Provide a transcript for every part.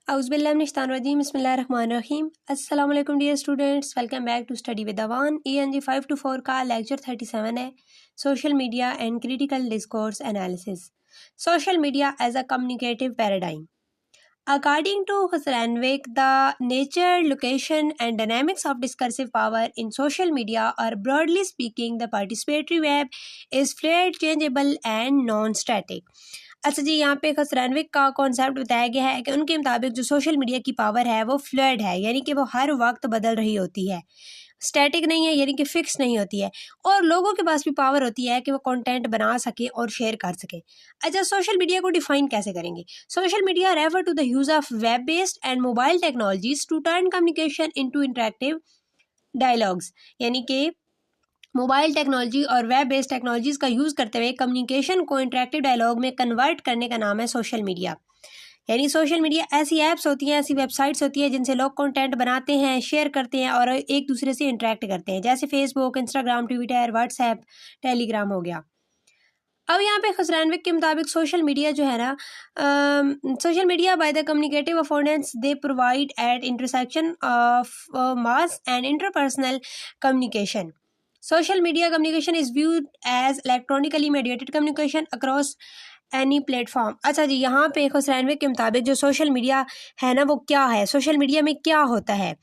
Auzubillahiminash-shaitanir-rajim. Bismillahir-rahmanir-rahim. Assalamu alaikum dear students. Welcome back to Study with Awan. ENG 5 to 4 का lecture 37 है social media and critical discourse analysis. Social media as a communicative paradigm. According to Husranvik, the nature, location, and dynamics of discursive power in social media are broadly speaking the participatory web is fluid, changeable, and non-static. अच्छा जी, यहाँ पे खसरानविक का concept बताया गया है कि उनके मुताबिक जो सोशल मीडिया की पावर है वो फ्लूइड है, यानी कि वो हर वक्त बदल रही होती है, स्टैटिक नहीं है, यानी कि फिक्स नहीं होती है, और लोगों के पास भी पावर होती है कि वो कंटेंट बना सके और शेयर कर सके. अच्छा, सोशल मीडिया को डिफाइन कैसे करेंगे? Social media refer to the use of web based and mobile technologies to turn communication into interactive dialogues, यानी कि मोबाइल टेक्नोलॉजी और वेब बेस्ड टेक्नोलॉजीज का यूज़ करते हुए कम्युनिकेशन को इंटरेक्टिव डायलॉग में कन्वर्ट करने का नाम है सोशल मीडिया. यानी सोशल मीडिया ऐसी ऐप्स होती हैं, ऐसी वेबसाइट्स होती हैं जिनसे लोग कंटेंट बनाते हैं, शेयर करते हैं और एक दूसरे से इंटरेक्ट करते हैं, जैसे Facebook, Instagram, Twitter, WhatsApp, Telegram हो गया. अब यहाँ पे खसरानविक के मुताबिक सोशल मीडिया जो है ना, social media by the communicative affordances they provide at intersection of mass and interpersonal communication. Social media communication is viewed as electronically mediated communication across any platform. अच्छा जी, यहाँ पे खुसरैनविक के मुताबिक जो सोशल मीडिया है ना वो क्या है, सोशल मीडिया में क्या होता है?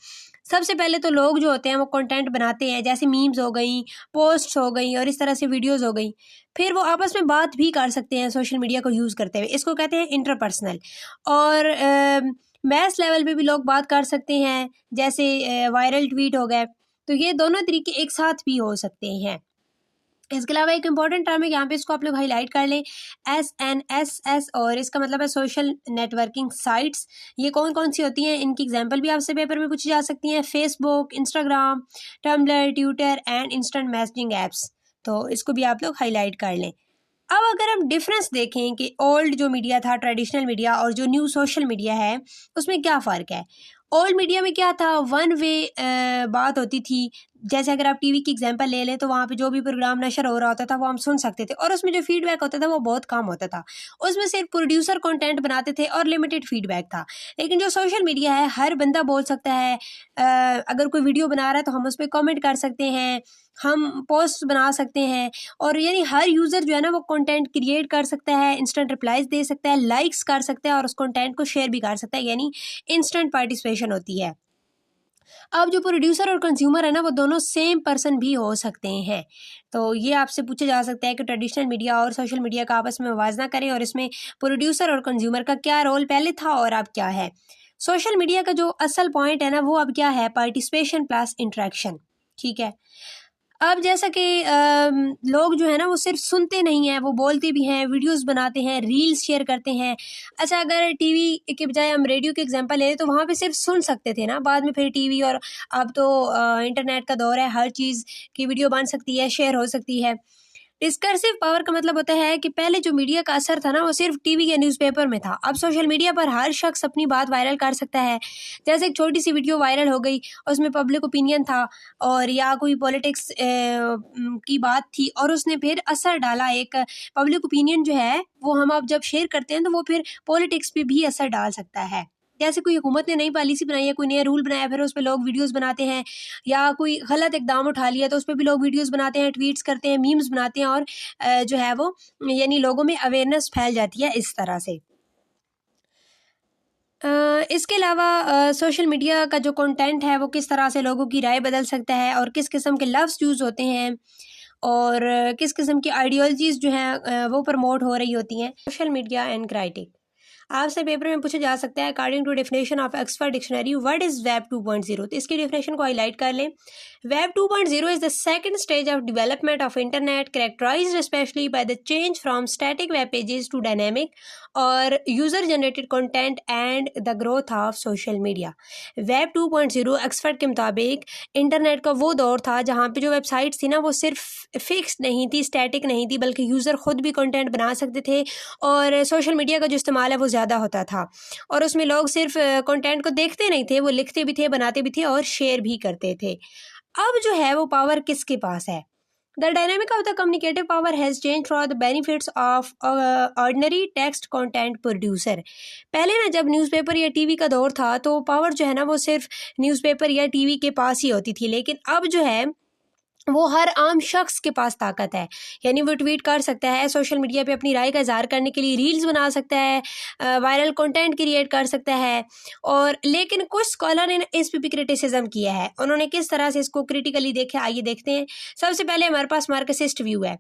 सबसे पहले तो लोग जो होते हैं वो कंटेंट बनाते हैं, जैसे मीम्स हो गई, पोस्ट्स हो गई और इस तरह से वीडियोस हो गई. फिर वो आपस में बात भी कर सकते हैं सोशल मीडिया को यूज़ करते हुए, इसको कहते हैं इंटरपर्सनल. और मैस लेवल पे भी लोग बात कर सकते हैं, जैसे वायरल ट्वीट हो गए. तो ये दोनों तरीके एक साथ भी हो सकते हैं. इसके अलावा एक इम्पॉर्टेंट टर्म है, यहाँ पे इसको आप लोग हाईलाइट कर लें, SNSS, और इसका मतलब है सोशल नेटवर्किंग साइट्स. ये कौन कौन सी होती हैं, इनकी एग्जांपल भी आपसे पेपर में पूछी जा सकती हैं: Facebook, Instagram, Tumblr, Twitter and instant messaging apps. तो इसको भी आप लोग हाईलाइट कर लें. अब अगर हम डिफरेंस देखें कि ओल्ड जो मीडिया था, ट्रेडिशनल मीडिया, और जो न्यू सोशल मीडिया है, उसमें क्या फ़र्क है? ओल्ड मीडिया में क्या था, वन वे बात होती थी. जैसे अगर आप टीवी की एग्जांपल ले लें तो वहाँ पे जो भी प्रोग्राम नशर हो रहा होता था वो हम सुन सकते थे, और उसमें जो फीडबैक होता था वो बहुत कम होता था. उसमें सिर्फ प्रोड्यूसर कंटेंट बनाते थे और लिमिटेड फीडबैक था. लेकिन जो सोशल मीडिया है, हर बंदा बोल सकता है. अगर कोई वीडियो बना रहा है तो हम उस पर कॉमेंट कर सकते हैं, हम पोस्ट बना सकते हैं, और यानी हर यूज़र जो है ना वो कंटेंट क्रिएट कर सकता है, इंस्टेंट रिप्लाईज दे सकता है, लाइक्स कर सकता है और उस कंटेंट को शेयर भी कर सकता है, यानी इंस्टेंट पार्टिसिपेशन होती है. अब जो प्रोड्यूसर और कंज्यूमर है ना वो दोनों सेम पर्सन भी हो सकते हैं. तो ये आपसे पूछा जा सकता है कि ट्रेडिशनल मीडिया और सोशल मीडिया का आपस में मुवाजना करें और इसमें प्रोड्यूसर और कंज्यूमर का क्या रोल पहले था और अब क्या है. सोशल मीडिया का जो असल पॉइंट है ना वो अब क्या है, पार्टिसिपेशन प्लस इंटरेक्शन. ठीक है. अब जैसा कि लोग जो है ना वो सिर्फ सुनते नहीं हैं, वो बोलते भी हैं, वीडियोस बनाते हैं, रील्स शेयर करते हैं. अच्छा, अगर टीवी के बजाय हम रेडियो के एग्जांपल ले तो वहाँ पे सिर्फ सुन सकते थे ना, बाद में फिर टीवी, और अब तो इंटरनेट का दौर है, हर चीज़ की वीडियो बन सकती है, शेयर हो सकती है. डिस्कर्सिव पावर का मतलब होता है कि पहले जो मीडिया का असर था ना वो सिर्फ टीवी या न्यूज़पेपर में था, अब सोशल मीडिया पर हर शख्स अपनी बात वायरल कर सकता है. जैसे एक छोटी सी वीडियो वायरल हो गई, उसमें पब्लिक ओपिनियन था और या कोई पॉलिटिक्स की बात थी, और उसने फिर असर डाला. एक पब्लिक ओपिनियन जो है वो हम अब जब शेयर करते हैं तो वो फिर पॉलिटिक्स पे भी असर डाल सकता है. जैसे कोई हुकूमत ने नई पॉलिसी बनाई है, कोई नया रूल बनाया, फिर उस पर लोग वीडियोस बनाते हैं, या कोई गलत इकदाम उठा लिया तो उस पर भी लोग वीडियोस बनाते हैं, ट्वीट्स करते हैं, मीम्स बनाते हैं, और जो है वो यानी लोगों में अवेयरनेस फैल जाती है इस तरह से. इसके अलावा सोशल मीडिया का जो कंटेंट है वो किस तरह से लोगों की राय बदल सकता है, और किस किस्म के लफ्ज़ यूज़ होते हैं, और किस किस्म की आइडियोलॉजीज़ जो हैं वो प्रमोट हो रही होती हैं. सोशल मीडिया एंड क्राइटिक आपसे पेपर में पूछा जा सकता है. According to definition of Oxford dictionary, what is web 2.0? तो इसकी डेफिनेशन को हाईलाइट कर लें. Web 2.0 is the second stage of development of internet, characterized specially by the change from static web pages to dynamic और user generated content and the growth of social media. Web 2.0 Oxford के मुताबिक internet का वो दौर था जहाँ पे जो वेबसाइट्स थी ना वो सिर्फ फिक्स नहीं थी, स्टैटिक नहीं थी, बल्कि यूज़र ख़ुद भी कंटेंट बना सकते थे, और सोशल मीडिया का जो इस्तेमाल है वो ज़्यादा होता था, और उसमें लोग सिर्फ कंटेंट को देखते नहीं थे, वो लिखते भी थे, बनाते भी थे और शेयर भी करते थे. अब जो है वो पावर किसके पास है? The dynamic of the communicative power has changed for the benefits of ordinary text content producer. पहले ना जब न्यूज़पेपर या टीवी का दौर था तो पावर जो है ना वो सिर्फ न्यूज़पेपर या टीवी के पास ही होती थी, लेकिन अब जो है वो हर आम शख्स के पास ताकत है। यानी वो ट्वीट कर सकता है, सोशल मीडिया पे अपनी राय का इज़हार करने के लिए रील्स बना सकता है, वायरल कंटेंट क्रिएट कर सकता है। और लेकिन कुछ स्कॉलर ने इस पे भी क्रिटिसिज्म किया है। उन्होंने किस तरह से इसको क्रिटिकली देखा, आइए देखते हैं। सबसे पहले हमारे पास मार्क्सिस्ट व्यू है।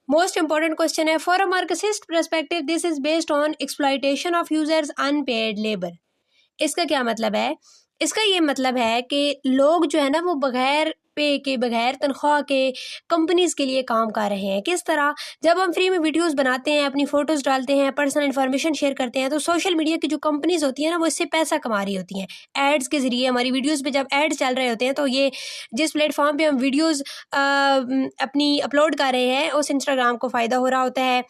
मोस्ट इंपॉर्टेंट क्वेश्चन है, for a Marxist perspective this is based on exploitation of users unpaid labour. इसका क्या मतलब है? इसका ये मतलब है कि लोग जो है ना वो बगैर पे के, बगैर तनख्वाह के कंपनीज के लिए काम कर रहे हैं। किस तरह? जब हम फ्री में वीडियोस बनाते हैं, अपनी फोटोज डालते हैं, पर्सनल इन्फॉर्मेशन शेयर करते हैं, तो सोशल मीडिया की जो कंपनीज होती हैं ना वो इससे पैसा कमा रही होती हैं एड्स के जरिए। हमारी वीडियोस पे जब एड चल रहे होते हैं तो ये जिस प्लेटफॉर्म पे हम वीडियोस अपनी अपलोड कर रहे हैं उस इंस्टाग्राम को फ़ायदा हो रहा होता है,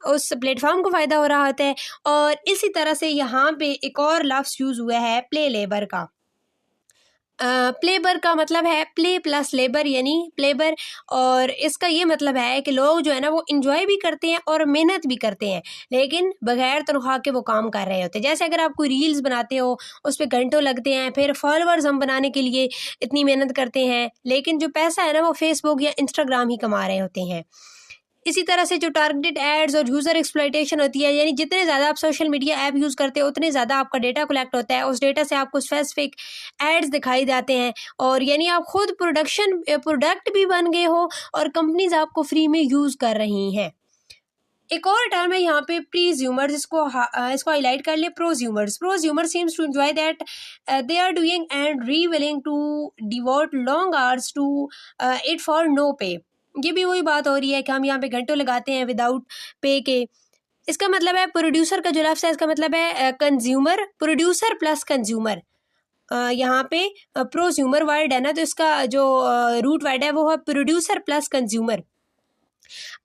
उस प्लेटफॉर्म को फ़ायदा हो रहा होता है। और इसी तरह से यहाँ पे एक और लफ्ज़ यूज़ हुआ है प्ले लेबर का। प्लेबर का मतलब है प्ले प्लस लेबर यानी प्लेबर, और इसका ये मतलब है कि लोग जो है ना वो इंजॉय भी करते हैं और मेहनत भी करते हैं, लेकिन बगैर तनख्वाह के वो काम कर रहे होते हैं। जैसे अगर आप कोई रील्स बनाते हो, उस पर घंटों लगते हैं, फिर फॉलोअर्स हम बनाने के लिए इतनी मेहनत करते हैं, लेकिन जो पैसा है ना वो फेसबुक या इंस्टाग्राम ही कमा रहे होते हैं। इसी तरह से जो टारगेटेड एड्स और यूज़र एक्सप्लॉयटेशन होती है, यानी जितने ज़्यादा आप सोशल मीडिया ऐप यूज़ करते हो उतने ज़्यादा आपका डेटा कलेक्ट होता है, उस डेटा से आपको स्पेसिफिक एड्स दिखाई जाते हैं, और यानी आप खुद प्रोडक्ट भी बन गए हो और कंपनीज आपको फ्री में यूज़ कर रही हैं। एक और टर्म है यहाँ पे प्रीज्यूमर्स, इसको हाईलाइट कर लिए। Prosumer seems to enjoy that they are doing and are willing to devote long hours to it for no pay. ये भी वही बात हो रही है कि हम यहाँ पे घंटों लगाते हैं विदाउट पे के। इसका मतलब है प्रोड्यूसर का जो लफ्ज़ है इसका मतलब है कंज्यूमर, प्रोड्यूसर प्लस कंज्यूमर। यहाँ पे प्रोज्यूमर वर्ड है ना, तो इसका जो रूट वर्ड है वो है प्रोड्यूसर प्लस कंज्यूमर।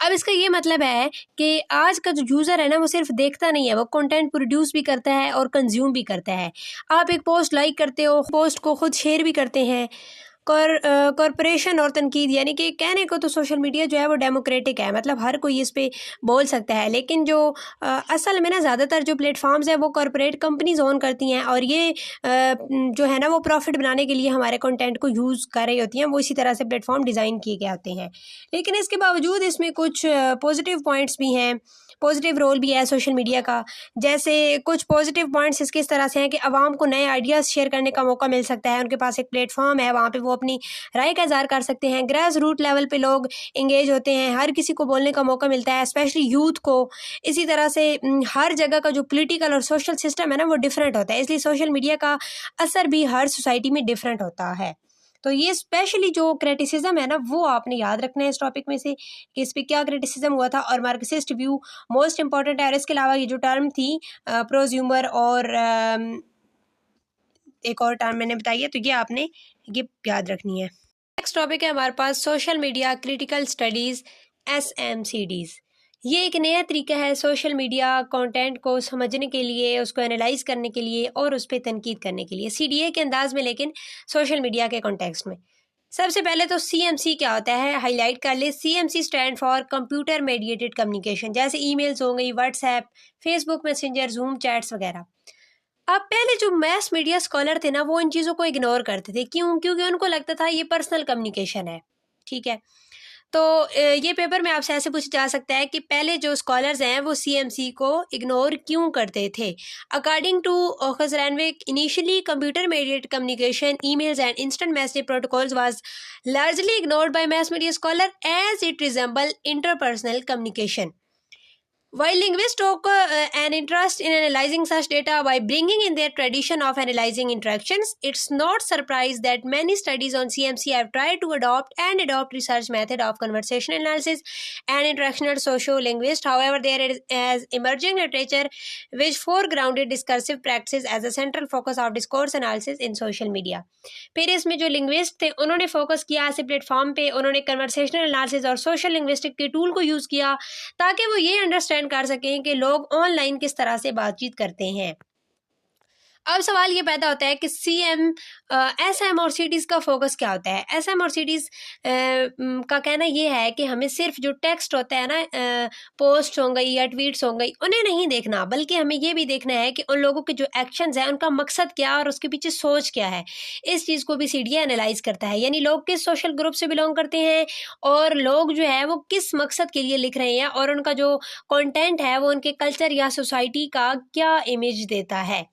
अब इसका ये मतलब है कि आज का जो यूज़र है ना वो सिर्फ देखता नहीं है, वो कंटेंट प्रोड्यूस भी करता है और कंज्यूम भी करता है। आप एक पोस्ट लाइक करते हो, पोस्ट को खुद शेयर भी करते हैं। कॉरपोरेशन और तनकीद, यानी कि कहने को तो सोशल मीडिया जो है वो डेमोक्रेटिक है, मतलब हर कोई इस पे बोल सकता है, लेकिन जो असल में ना ज़्यादातर जो प्लेटफॉर्म्स हैं वो कॉरपोरेट कंपनीज ओन करती हैं, और ये जो है ना वो प्रॉफिट बनाने के लिए हमारे कंटेंट को यूज़ कर रही होती हैं। वो इसी तरह से प्लेटफॉर्म डिज़ाइन किए गए होते हैं, लेकिन इसके बावजूद इसमें कुछ पॉजिटिव पॉइंट्स भी हैं, पॉजिटिव रोल भी है सोशल मीडिया का। जैसे कुछ पॉजिटिव पॉइंट्स इसके इस तरह से हैं कि आवाम को नए आइडियाज़ शेयर करने का मौका मिल सकता है, उनके पास एक प्लेटफॉर्म है, वहाँ पे वो अपनी राय का इज़हार कर सकते हैं। ग्रास रूट लेवल पे लोग इंगेज होते हैं, हर किसी को बोलने का मौका मिलता है, स्पेशली यूथ को। इसी तरह से हर जगह का जो पॉलिटिकल और सोशल सिस्टम है ना वो डिफरेंट होता है, इसलिए सोशल मीडिया का असर भी हर सोसाइटी में डिफरेंट होता है। तो ये स्पेशली जो क्रिटिसिज्म है ना वो आपने याद रखना है इस टॉपिक में से कि इस पर क्या क्रिटिसिज्म हुआ था, और मार्क्सिस्ट व्यू मोस्ट इंपॉर्टेंट है। और इसके अलावा ये जो टर्म थी प्रोज्यूमर और एक और टर्म मैंने बताई है, तो ये आपने ये याद रखनी है। नेक्स्ट टॉपिक है हमारे पास social media critical studies, SMCDs। ये एक नया तरीका है सोशल मीडिया कंटेंट को समझने के लिए, उसको एनालाइज करने के लिए और उस पर तनकीद करने के लिए, CDA के अंदाज में, लेकिन सोशल मीडिया के कॉन्टेक्स्ट में। सबसे पहले तो CMC क्या होता है, हाईलाइट कर ले। CMC stand for computer mediated communication, जैसे ईमेल्स हो गई, WhatsApp, Facebook messenger, zoom chats वगैरह। अब पहले जो मैस मीडिया स्कॉलर थे ना वो इन चीज़ों को इग्नोर करते थे, क्यों? क्योंकि उनको लगता था ये पर्सनल कम्युनिकेशन है, ठीक है। तो ये पेपर में आपसे ऐसे पूछा जा सकता है कि पहले जो स्कॉलर्स हैं वो CMC को इग्नोर क्यों करते थे। अकॉर्डिंग टू खजरानविक, initially computer mediated communication, emails and instant message protocols was largely ignored by mass media scholar as it resemble interpersonal communication. While linguists took an interest in analyzing such data by bringing in their tradition of analyzing interactions, it's not surprised that many studies on CMC have tried to adopt research method of conversational analysis and interactional socio-linguist. However, there is emerging literature which foregrounded discursive practices as a central focus of discourse analysis in social media. फिर इसमें जो linguist थे उन्होंने focus किया ऐसे platform पे, उन्होंने conversational analysis और सोशल लिंग्विस्टिक के टूल को यूज़ किया ताकि वो ये अंडरस्टैंड कर सकें कि लोग ऑनलाइन किस तरह से बातचीत करते हैं। अब सवाल ये पैदा होता है कि एसएम और सिटीज़ का फोकस क्या होता है। एसएम और सिटीज़ का कहना ये है कि हमें सिर्फ जो टेक्स्ट होता है ना, पोस्ट हो गई या ट्वीट्स हो गई, उन्हें नहीं देखना, बल्कि हमें ये भी देखना है कि उन लोगों के जो एक्शंस हैं उनका मकसद क्या और उसके पीछे सोच क्या है। इस चीज़ को भी सीडीए एनालाइज करता है, यानी लोग किस सोशल ग्रुप से बिलोंग करते हैं और लोग जो है वो किस मकसद के लिए लिख रहे हैं और उनका जो कंटेंट है वो उनके कल्चर या सोसाइटी का क्या इमेज देता है।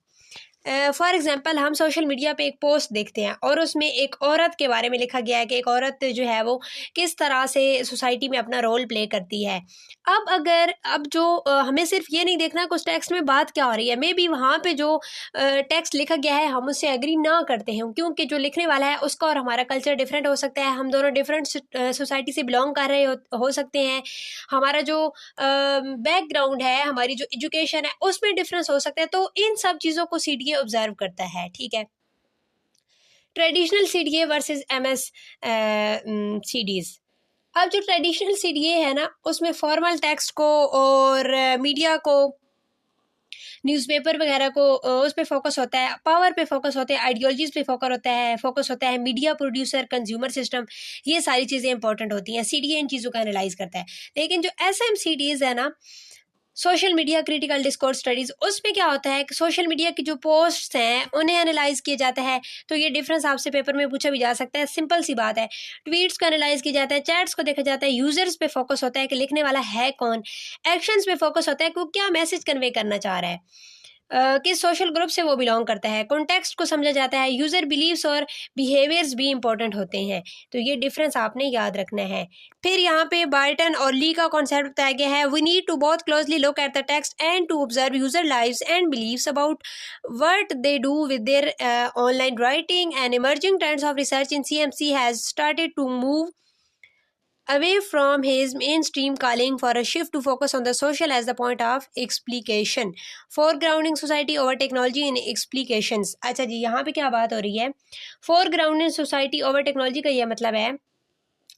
फॉर एग्जांपल हम सोशल मीडिया पे एक पोस्ट देखते हैं और उसमें एक औरत के बारे में लिखा गया है कि एक औरत जो है वो किस तरह से सोसाइटी में अपना रोल प्ले करती है। अब जो हमें सिर्फ ये नहीं देखना कुछ टेक्स्ट में बात क्या हो रही है, मे बी वहाँ पे जो टेक्स्ट लिखा गया है हम उससे एग्री ना करते हैं, क्योंकि जो लिखने वाला है उसका और हमारा कल्चर डिफरेंट हो सकता है, हम दोनों डिफरेंट सोसाइटी से बिलोंग कर रहे हो सकते हैं, हमारा जो बैकग्राउंड है, हमारी जो एजुकेशन है उसमें डिफरेंस हो सकता है। तो इन सब चीज़ों को सीडीए ऑब्जर्व करता है। ठीक है, traditional CDA versus MS CDs. अब जो ट्रेडिशनल सीडीए है ना उसमें फॉर्मल टेक्स्ट को और मीडिया को, न्यूज़पेपर वगैरह को उस पर फोकस होता है, पावर पे फोकस होता है, आइडियोलॉजीज पे फोकस होता है, मीडिया प्रोड्यूसर, कंज्यूमर सिस्टम, ये सारी चीज़ें इंपॉर्टेंट होती हैं। सीडीए इन चीज़ों का एनालाइज करता है। लेकिन जो एसएमसीडीज है ना, social media critical discourse studies, उसमें क्या होता है कि सोशल मीडिया की जो पोस्ट्स हैं उन्हें एनालाइज किया जाता है। तो ये डिफरेंस आपसे पेपर में पूछा भी जा सकता है, सिंपल सी बात है। ट्वीट्स को एनालाइज किया जाता है, चैट्स को देखा जाता है, यूजर्स पे फोकस होता है कि लिखने वाला है कौन, एक्शंस पे फोकस होता है कि वो क्या मैसेज कन्वे करना चाह रहा है, किस सोशल ग्रुप से वो बिलोंग करता है, कॉन्टेक्स्ट को समझा जाता है, यूजर बिलीव्स और बिहेवियर्स भी इंपॉर्टेंट होते हैं। तो ये डिफरेंस आपने याद रखना है। फिर यहाँ पे बार्टन और ली का कॉन्सेप्ट बताया गया है, we need to both closely look at the text and to observe user lives and believes about what they do with their online writing and emerging trends of research in CMC has started to move away from his mainstream calling for a shift to focus on the social as the point of explication, foregrounding society over technology in explications। अच्छा जी, यहाँ पे क्या बात हो रही है, foregrounding society over technology का ये मतलब है।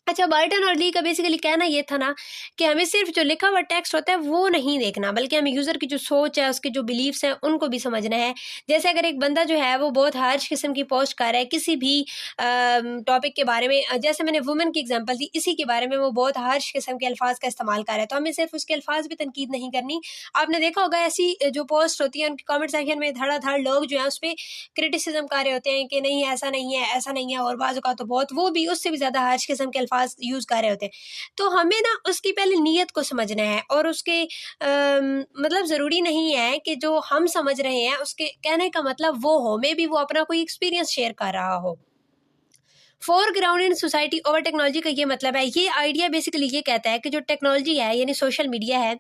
अच्छा, बार्टन और ली का बेसिकली कहना ये था ना कि हमें सिर्फ जो लिखा हुआ टेक्स्ट होता है वो नहीं देखना, बल्कि हमें यूज़र की जो सोच है, उसके जो बिलीव्स हैं उनको भी समझना है। जैसे अगर एक बंदा जो है वो बहुत हार्श किस्म की पोस्ट कर रहा है किसी भी टॉपिक के बारे में, जैसे मैंने वुमेन की एग्जांपल दी, इसी के बारे में वो बहुत हार्श किस्म के अल्फाज का इस्तेमाल कर रहा है, तो हमें सिर्फ उसके अल्फाज भी तनकीद नहीं करनी। आपने देखा होगा ऐसी जो पोस्ट होती है उनके कॉमेंट सेक्शन में धड़ाधड़ लोग जो है उस पर क्रिटिसिज्म कर रहे होते हैं कि नहीं ऐसा नहीं है, ऐसा नहीं है, और बाज़ औक़ात तो बहुत वो भी उससे भी ज़्यादा हार्श किस्म के अल्फाज यूज़ कर रहे होते हैं। तो हमें ना उसकी पहले नीयत को समझना है और उसके मतलब ज़रूरी नहीं है कि जो हम समझ रहे हैं उसके कहने का मतलब वो हो, मे बी वो अपना कोई एक्सपीरियंस शेयर कर रहा हो। Foreground in society over technology का ये मतलब है, ये आइडिया बेसिकली ये कहता है कि जो टेक्नोलॉजी है यानी सोशल मीडिया है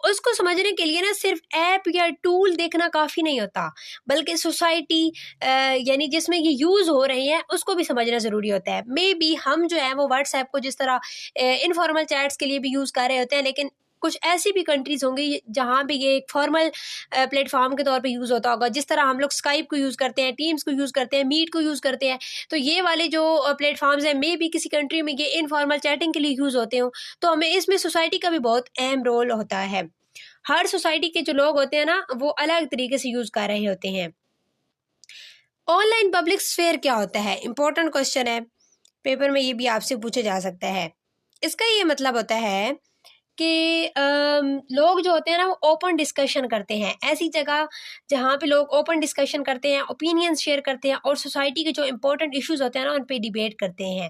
उसको समझने के लिए ना सिर्फ ऐप या टूल देखना काफ़ी नहीं होता, बल्कि सोसाइटी यानी जिसमें ये यूज़ हो रहे हैं उसको भी समझना ज़रूरी होता है। मे बी हम जो है वो व्हाट्सएप को जिस तरह इनफॉर्मल चैट्स के लिए भी यूज़ कर रहे होते हैं, लेकिन कुछ ऐसी भी कंट्रीज़ होंगी जहाँ पे ये एक फॉर्मल प्लेटफॉर्म के तौर पे यूज़ होता होगा, जिस तरह हम लोग स्काइप को यूज़ करते हैं, टीम्स को यूज़ करते हैं, मीट को यूज़ करते हैं। तो ये वाले जो प्लेटफॉर्म्स हैं मे बी किसी कंट्री में ये इनफॉर्मल चैटिंग के लिए यूज़ होते हो, तो हमें इसमें सोसाइटी का भी बहुत अहम रोल होता है। हर सोसाइटी के जो लोग होते हैं ना वो अलग तरीके से यूज़ कर रहे होते हैं। ऑनलाइन पब्लिक स्फेयर क्या होता है, इंपॉर्टेंट क्वेश्चन है, पेपर में ये भी आपसे पूछा जा सकता है। इसका ये मतलब होता है कि लोग जो होते हैं ना वो ओपन डिस्कशन करते हैं, ऐसी जगह जहाँ पे लोग ओपन डिस्कशन करते हैं, ओपिनियंस शेयर करते हैं और सोसाइटी के जो इंपॉर्टेंट इश्यूज होते हैं ना उन पे डिबेट करते हैं।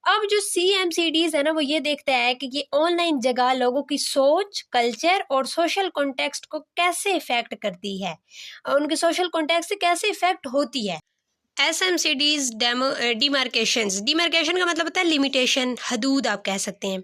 अब जो CMCDs है ना वो ये देखता है कि ये ऑनलाइन जगह लोगों की सोच, कल्चर और सोशल कॉन्टेक्स्ट को कैसे इफेक्ट करती है, उनके सोशल कॉन्टेक्स्ट से कैसे इफेक्ट होती है। SMCDs डिमार्केशन का मतलब होता है लिमिटेशन, हदूद आप कह सकते हैं।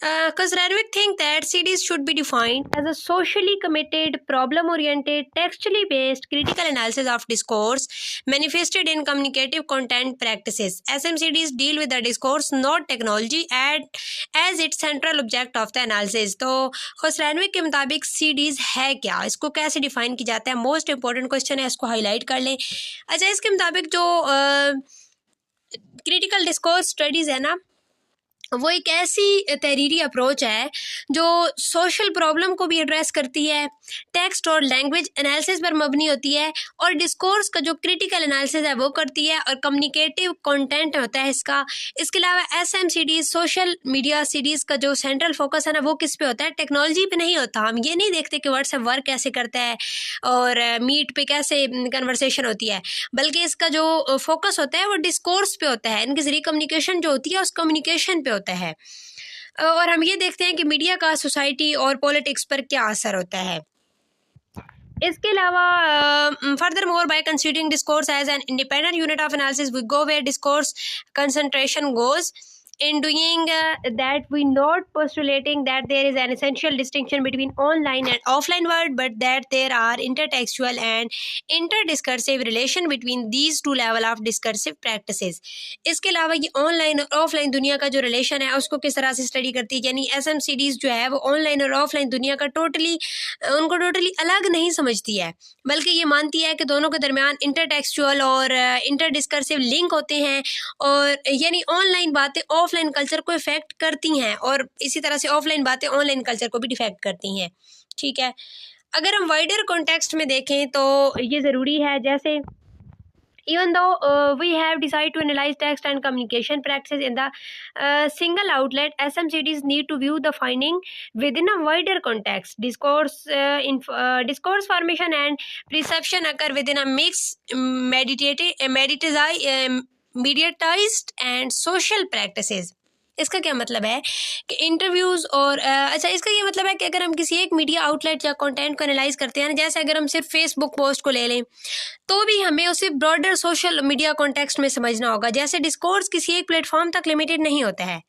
Because Renwick think that cities should be defined as a socially committed, problem-oriented, textually based critical analysis of discourse manifested in communicative content practices. SMCDs deal with the discourse, not technology, as its central object of the analysis. तो खुस रैनविक के मुताबिक CDs है क्या, इसको कैसे define किया जाता है, मोस्ट इंपॉर्टेंट क्वेश्चन है, इसको हाईलाइट कर लें। अच्छा, इसके मुताबिक जो क्रिटिकल डिस्कोर्स स्टडीज़ है ना वो एक ऐसी तहरीरी अप्रोच है जो सोशल प्रॉब्लम को भी एड्रेस करती है, टेक्स्ट और लैंग्वेज एनालिसिस पर मबनी होती है, और डिस्कोर्स का जो क्रिटिकल एनालिसिस है वो करती है, और कम्युनिकेटिव कंटेंट होता है इसका। इसके अलावा SMCDs सोशल मीडिया सीरीज़ का जो सेंट्रल फोकस है ना वो किस पे होता है, टेक्नोलॉजी पे नहीं होता। हम ये नहीं देखते कि व्हाट्सएप वर्क कैसे करता है और मीट पे कैसे कन्वर्सेशन होती है, बल्कि इसका जो फोकस होता है वो डिस्कोर्स पे होता है, इनकी जरिए कम्युनिकेशन जो होती है उस कम्युनिकेशन पे होता है। और हम ये देखते हैं कि मीडिया का सोसाइटी और पॉलिटिक्स पर क्या असर होता है। इसके अलावा furthermore by considering discourse as an independent unit of analysis we go where discourse concentration goes. In doing that, we not postulating that there is an essential distinction between online and offline world, but that there are intertextual and interdiscursive relation between these two level of discursive practices. इसके अलावा ये online और offline दुनिया का जो relation है उसको किस तरह से स्टडी करती है, यानी SMCDs जो है वो ऑनलाइन और ऑफलाइन दुनिया का उनको टोटली अलग नहीं समझती है, बल्कि ये मानती है कि दोनों के दरमियान इंटरटेक्सचुअल और इंटरडिस्कर्सिव लिंक होते हैं, और यानी ऑनलाइन बातें ऑफलाइन कल्चर को इफेक्ट करती हैं और इसी तरह से ऑफलाइन बातें ऑनलाइन कल्चर को भी डिफेक्ट करती हैं। ठीक है, अगर हम वाइडर कॉन्टेक्स्ट में देखें तो ये ज़रूरी है, जैसे even though we have decided to analyze text and communication practices in the single outlet, SMCDs need to view the finding within a wider context. Discourse formation and perception occur within a mixed mediatized and social practices. इसका क्या मतलब है कि interviews और अच्छा, इसका ये मतलब है कि अगर हम किसी एक मीडिया आउटलेट या कंटेंट को एनालाइज करते हैं ना, जैसे अगर हम सिर्फ फेसबुक पोस्ट को ले लें तो भी हमें उसे ब्रॉडर सोशल मीडिया कॉन्टेक्स्ट में समझना होगा। जैसे डिस्कोर्स किसी एक प्लेटफॉर्म तक लिमिटेड नहीं होता है,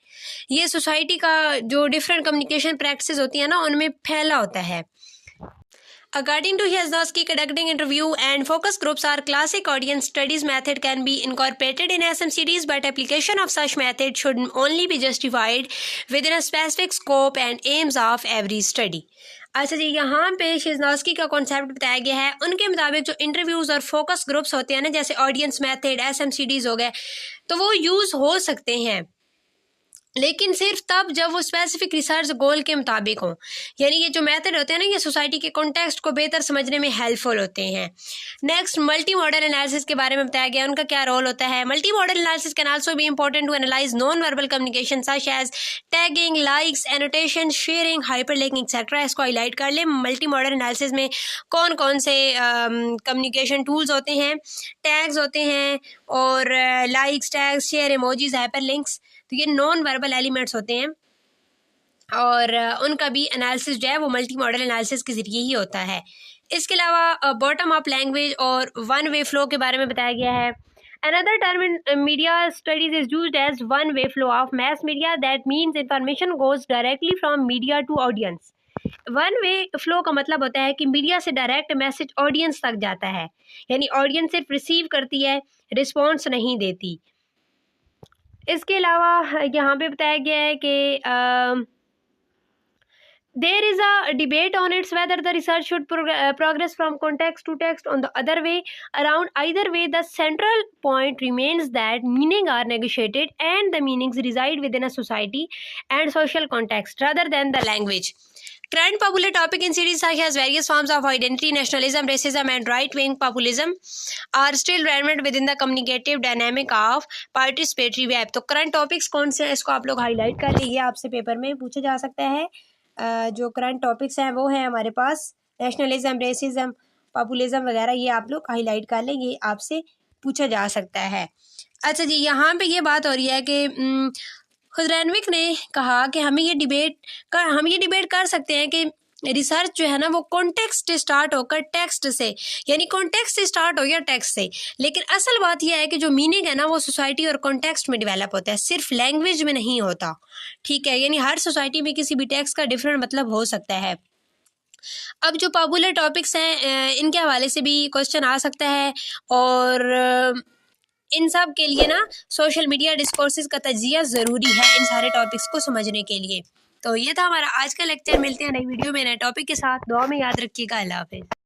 ये सोसाइटी का जो डिफरेंट कम्युनिकेशन प्रैक्टिसेस होती है ना उनमें फैला होता है। According to Yasnowski, conducting interview and focus groups are classic audience studies method can be incorporated in SMCDs, but application of such method should only be justified within a specific scope and aims of every study. अच्छा जी, यहाँ पे शिजनॉस्की का concept बताया गया है। उनके मुताबिक जो इंटरव्यूज़ और फोकस ग्रुप्स होते हैं ना, जैसे ऑडियंस मेथड SMCDs हो गए, तो वो यूज़ हो सकते हैं, लेकिन सिर्फ तब जब वो स्पेसिफिक रिसर्च गोल के मुताबिक हों। यानी ये जो मेथड होते हैं ना, ये सोसाइटी के कॉन्टेक्स्ट को बेहतर समझने में हेल्पफुल होते हैं। नेक्स्ट, मल्टी मॉडल एनालिसिस के बारे में बताया गया, उनका क्या रोल होता है। Multimodal analysis can also be important to analyse non verbal communication such as tagging, likes, annotation, sharing, hyperlinking etcetera. इसको हाईलाइट कर ले। मल्टी मॉडल एनालिसिस में कौन कौन से कम्युनिकेशन टूल्स होते हैं, टैग्स होते हैं, और likes, tags, share, emojis, hyperlinks, तो ये नॉन वर्बल एलिमेंट्स होते हैं, और उनका भी एनालिसिस जो है वो मल्टी मॉडल एनालिसिस के ज़रिए ही होता है। इसके अलावा बॉटम अप लैंग्वेज और वन वे फ्लो के बारे में बताया गया है। Another term in media studies is used as one way flow of mass media. That means information goes directly from media to audience. One way flow का मतलब होता है कि मीडिया से डायरेक्ट मैसेज ऑडियंस तक जाता है, यानी ऑडियंस सिर्फ रिसीव करती है, रिस्पॉन्स नहीं देती। इसके अलावा यहाँ पे बताया गया है कि there is a debate on its whether the research should progress from context to text on the other way around. Either way, the central point remains that meaning are negotiated and the meanings reside within a society and social context rather than the language. Current popular topic in series such as various forms of identity, nationalism, racism, and right-wing populism are still relevant within the communicative dynamic of participatory web. तो current topics कौन से हैं, इसको आप लोग highlight कर लीजिए, आपसे पेपर में पूछा जा सकता है। जो करंट टॉपिक्स हैं वो हैं हमारे पास नेशनलिज्म, रेसिज्म, पॉपुलिज्म वगैरह, ये आप लोग हाईलाइट कर लें, ये आपसे पूछा जा सकता है। अच्छा जी, यहाँ पे ये बात हो रही है कि खुदरैनविक ने कहा कि हम ये डिबेट कर सकते हैं कि रिसर्च जो है ना वो कॉन्टेक्स्ट स्टार्ट होकर टेक्स्ट से, यानी कॉन्टेक्स्ट से स्टार्ट हो गया टेक्स्ट से, लेकिन असल बात यह है कि जो मीनिंग है ना वो सोसाइटी और कॉन्टेक्स्ट में डेवलप होता है, सिर्फ लैंग्वेज में नहीं होता। ठीक है, यानी हर सोसाइटी में किसी भी टेक्स्ट का डिफरेंट मतलब हो सकता है। अब जो पॉपुलर टॉपिक्स हैं इनके हवाले से भी क्वेश्चन आ सकता है, और इन सब के लिए ना सोशल मीडिया डिस्कोर्सेज का तज्जिया ज़रूरी है इन सारे टॉपिक्स को समझने के लिए। तो ये था हमारा आज का लेक्चर। मिलते हैं नई वीडियो में नए टॉपिक के साथ। दुआ में याद रखिएगा। अल्लाह हाफ़िज़।